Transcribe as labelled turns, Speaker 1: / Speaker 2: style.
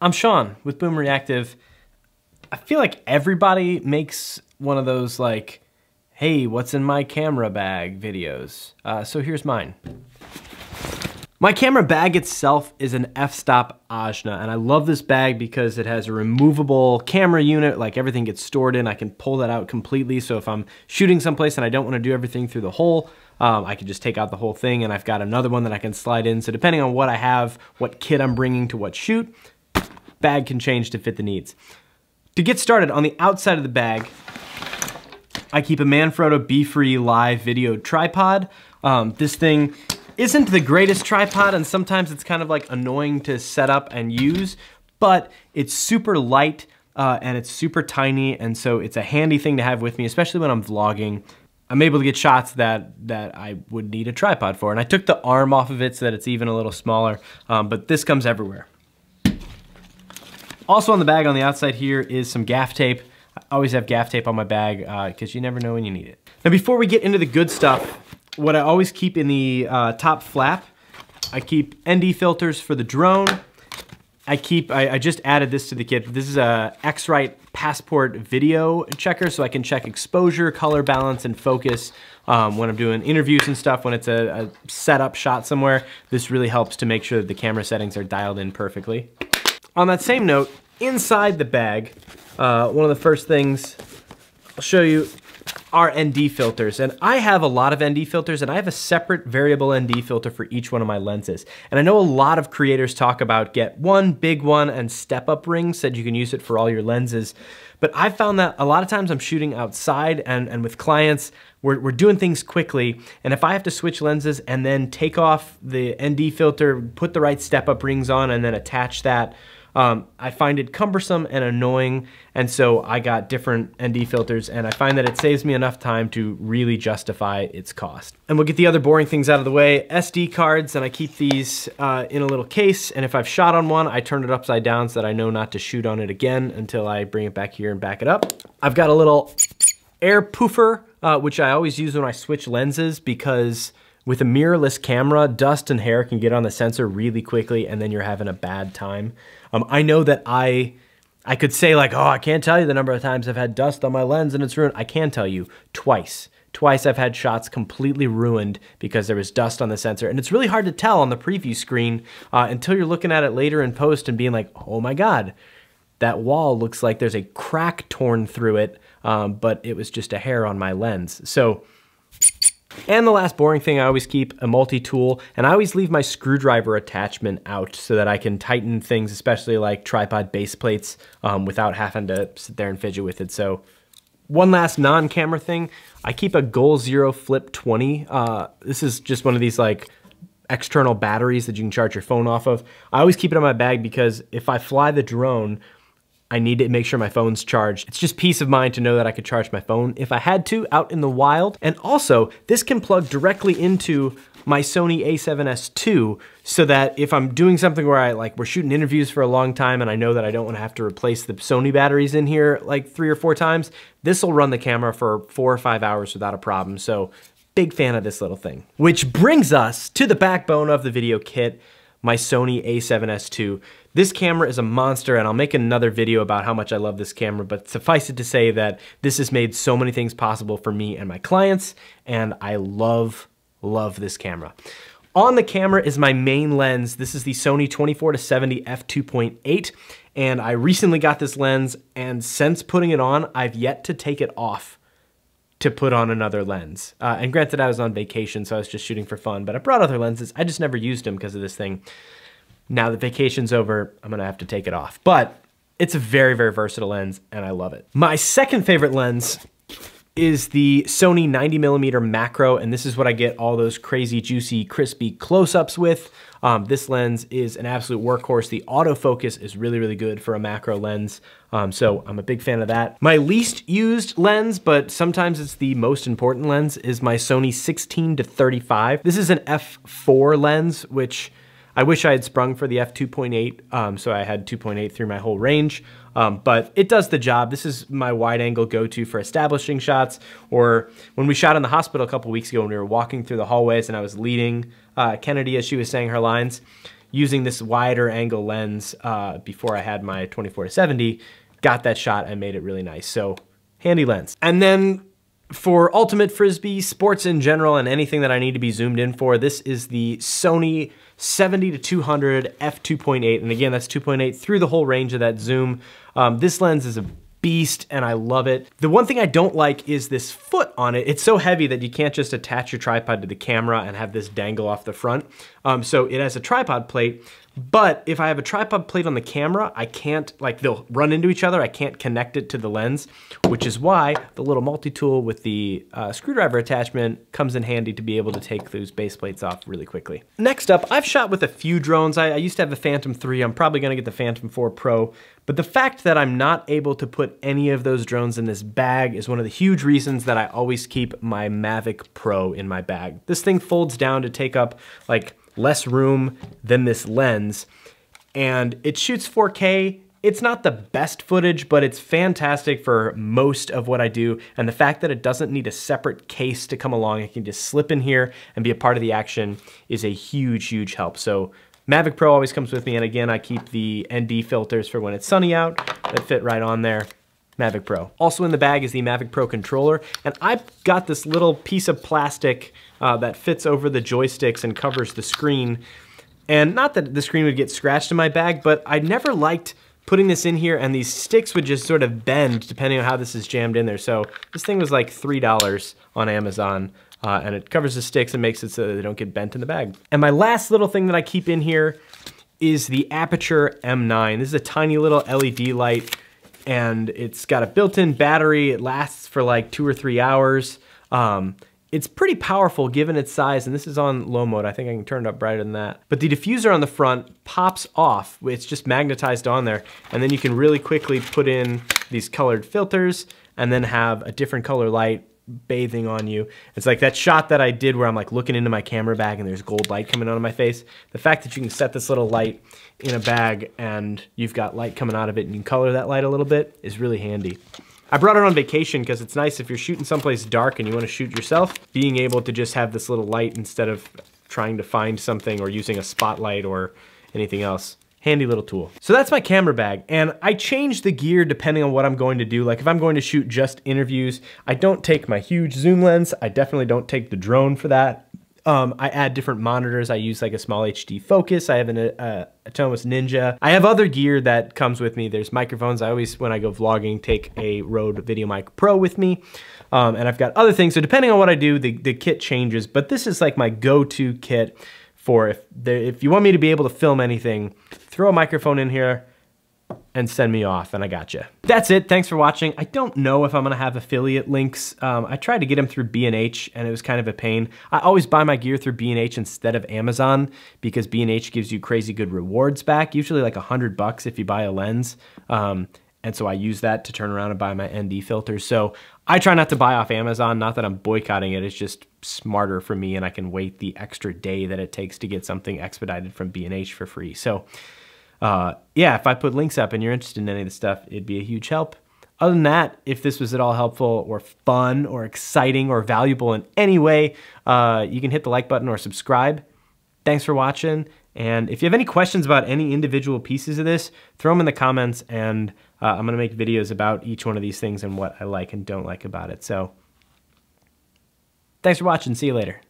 Speaker 1: I'm Sean with Boom Reactive. I feel like everybody makes one of those like, hey, what's in my camera bag videos. So here's mine. My camera bag itself is an f-stop Ajna, and I love this bag because it has a removable camera unit, like everything gets stored in. I can pull that out completely, so if I'm shooting someplace and I don't want to do everything through the hole, I can just take out the whole thing, and I've got another one that I can slide in. So depending on what I have, what kit I'm bringing to what shoot, bag can change to fit the needs. To get started, on the outside of the bag, I keep a Manfrotto Be-Free Live video tripod. This thing isn't the greatest tripod, and sometimes it's kind of like annoying to set up and use, but it's super light and it's super tiny, and so it's a handy thing to have with me, especially when I'm vlogging. I'm able to get shots that I would need a tripod for, and I took the arm off of it so that it's even a little smaller, but this comes everywhere. Also on the bag on the outside here is some gaff tape. I always have gaff tape on my bag because you never know when you need it. Now before we get into the good stuff, what I always keep in the top flap, I keep ND filters for the drone. I just added this to the kit. This is a X-Rite Passport video checker, so I can check exposure, color balance, and focus when I'm doing interviews and stuff. When it's a setup shot somewhere, this really helps to make sure that the camera settings are dialed in perfectly. On that same note, inside the bag, one of the first things I'll show you are ND filters. And I have a lot of ND filters, and I have a separate variable ND filter for each one of my lenses. And I know a lot of creators talk about get one big one and step up rings, said you can use it for all your lenses. But I've found that a lot of times I'm shooting outside and with clients, we're doing things quickly, and if I have to switch lenses and then take off the ND filter, put the right step up rings on, and then attach that, I find it cumbersome and annoying, and so I got different ND filters, and I find that it saves me enough time to really justify its cost. And we'll get the other boring things out of the way. SD cards, and I keep these in a little case, and if I've shot on one, I turn it upside down so that I know not to shoot on it again until I bring it back here and back it up. I've got a little air poofer, which I always use when I switch lenses, because with a mirrorless camera, dust and hair can get on the sensor really quickly, and then you're having a bad time. I know that I could say like, oh, I can't tell you the number of times I've had dust on my lens and it's ruined. I can tell you twice. Twice I've had shots completely ruined because there was dust on the sensor. And it's really hard to tell on the preview screen until you're looking at it later in post and being like, oh my God, that wall looks like there's a crack torn through it, but it was just a hair on my lens. So. And the last boring thing, I always keep a multi-tool, and I always leave my screwdriver attachment out so that I can tighten things, especially like tripod base plates, without having to sit there and fidget with it. So one last non-camera thing, I keep a Goal Zero Flip 20. This is just one of these like external batteries that you can charge your phone off of. I always keep it in my bag because if I fly the drone, I need to make sure my phone's charged. It's just peace of mind to know that I could charge my phone if I had to out in the wild. And also, this can plug directly into my Sony a7S II so that if I'm doing something where we're shooting interviews for a long time and I know that I don't want to have to replace the Sony batteries in here like 3 or 4 times, this will run the camera for 4 or 5 hours without a problem. So big fan of this little thing. Which brings us to the backbone of the video kit, my Sony a7S II. This camera is a monster, and I'll make another video about how much I love this camera, but suffice it to say that this has made so many things possible for me and my clients, and I love this camera. On the camera is my main lens. This is the Sony 24-70 f2.8, and I recently got this lens, and since putting it on, I've yet to take it off to put on another lens. And granted, I was on vacation, so I was just shooting for fun, but I brought other lenses. I just never used them because of this thing. Now that vacation's over, I'm gonna have to take it off. But it's a very, very versatile lens, and I love it. My second favorite lens is the Sony 90mm macro, and this is what I get all those crazy, juicy, crispy close-ups with. This lens is an absolute workhorse. The autofocus is really, really good for a macro lens, so I'm a big fan of that. My least used lens, but sometimes it's the most important lens, is my Sony 16-35. This is an f4 lens, which I wish I had sprung for the f2.8, so I had 2.8 through my whole range, but it does the job. This is my wide angle go-to for establishing shots, or when we shot in the hospital a couple weeks ago when we were walking through the hallways and I was leading Kennedy as she was saying her lines. using this wider angle lens before I had my 24-70, got that shot and made it really nice. So handy lens. And then for ultimate Frisbee, sports in general, and anything that I need to be zoomed in for, this is the Sony 70-200 f2.8. And again, that's 2.8 through the whole range of that zoom. This lens is a beast and I love it. The one thing I don't like is this foot on it. It's so heavy that you can't just attach your tripod to the camera and have this dangle off the front. So it has a tripod plate, but if I have a tripod plate on the camera, I can't, like, they'll run into each other. I can't connect it to the lens, which is why the little multi-tool with the screwdriver attachment comes in handy to be able to take those base plates off really quickly. Next up, I've shot with a few drones. I used to have the Phantom 3. I'm probably gonna get the Phantom 4 Pro, but the fact that I'm not able to put any of those drones in this bag is one of the huge reasons that I always keep my Mavic Pro in my bag. This thing folds down to take up like less room than this lens, and it shoots 4K. It's not the best footage, but it's fantastic for most of what I do. And the fact that it doesn't need a separate case to come along, it can just slip in here and be a part of the action, is a huge, huge help. So Mavic Pro always comes with me, and again, I keep the ND filters for when it's sunny out that fit right on there. Mavic Pro. Also in the bag is the Mavic Pro controller, and I've got this little piece of plastic that fits over the joysticks and covers the screen. And not that the screen would get scratched in my bag, but I never liked putting this in here and these sticks would just sort of bend depending on how this is jammed in there. So this thing was like $3 on Amazon, and it covers the sticks and makes it so that they don't get bent in the bag. And my last little thing that I keep in here is the Aputure M9. This is a tiny little LED light, and it's got a built-in battery. It lasts for like 2 or 3 hours. It's pretty powerful given its size, and this is on low mode. I think I can turn it up brighter than that. But the diffuser on the front pops off. It's just magnetized on there, and then you can really quickly put in these colored filters and then have a different color light bathing on you. It's like that shot that I did where I'm like looking into my camera bag and there's gold light coming out of my face. The fact that you can set this little light in a bag and you've got light coming out of it and you can color that light a little bit is really handy. I brought it on vacation because it's nice if you're shooting someplace dark and you want to shoot yourself, being able to just have this little light instead of trying to find something or using a spotlight or anything else. Handy little tool. So that's my camera bag, and I change the gear depending on what I'm going to do. Like if I'm going to shoot just interviews, I don't take my huge zoom lens. I definitely don't take the drone for that. I add different monitors. I use like a small HD focus. I have an Atomos Ninja. I have other gear that comes with me. There's microphones. I always, when I go vlogging, take a Rode VideoMic Pro with me. And I've got other things. So depending on what I do, the kit changes, but this is like my go-to kit for if you want me to be able to film anything, throw a microphone in here and send me off, and I gotcha. That's it. Thanks for watching. I don't know if I'm gonna have affiliate links. I tried to get them through B&H, and it was kind of a pain. I always buy my gear through B&H instead of Amazon because B&H gives you crazy good rewards back, usually like $100 if you buy a lens. And so I use that to turn around and buy my ND filters. So I try not to buy off Amazon, not that I'm boycotting it, it's just smarter for me, and I can wait the extra day that it takes to get something expedited from B&H for free. So yeah, if I put links up and you're interested in any of the stuff, it'd be a huge help. Other than that, if this was at all helpful or fun or exciting or valuable in any way, you can hit the like button or subscribe. Thanks for watching. And if you have any questions about any individual pieces of this, throw them in the comments, and I'm gonna make videos about each one of these things and what I like and don't like about it. So thanks for watching. See you later.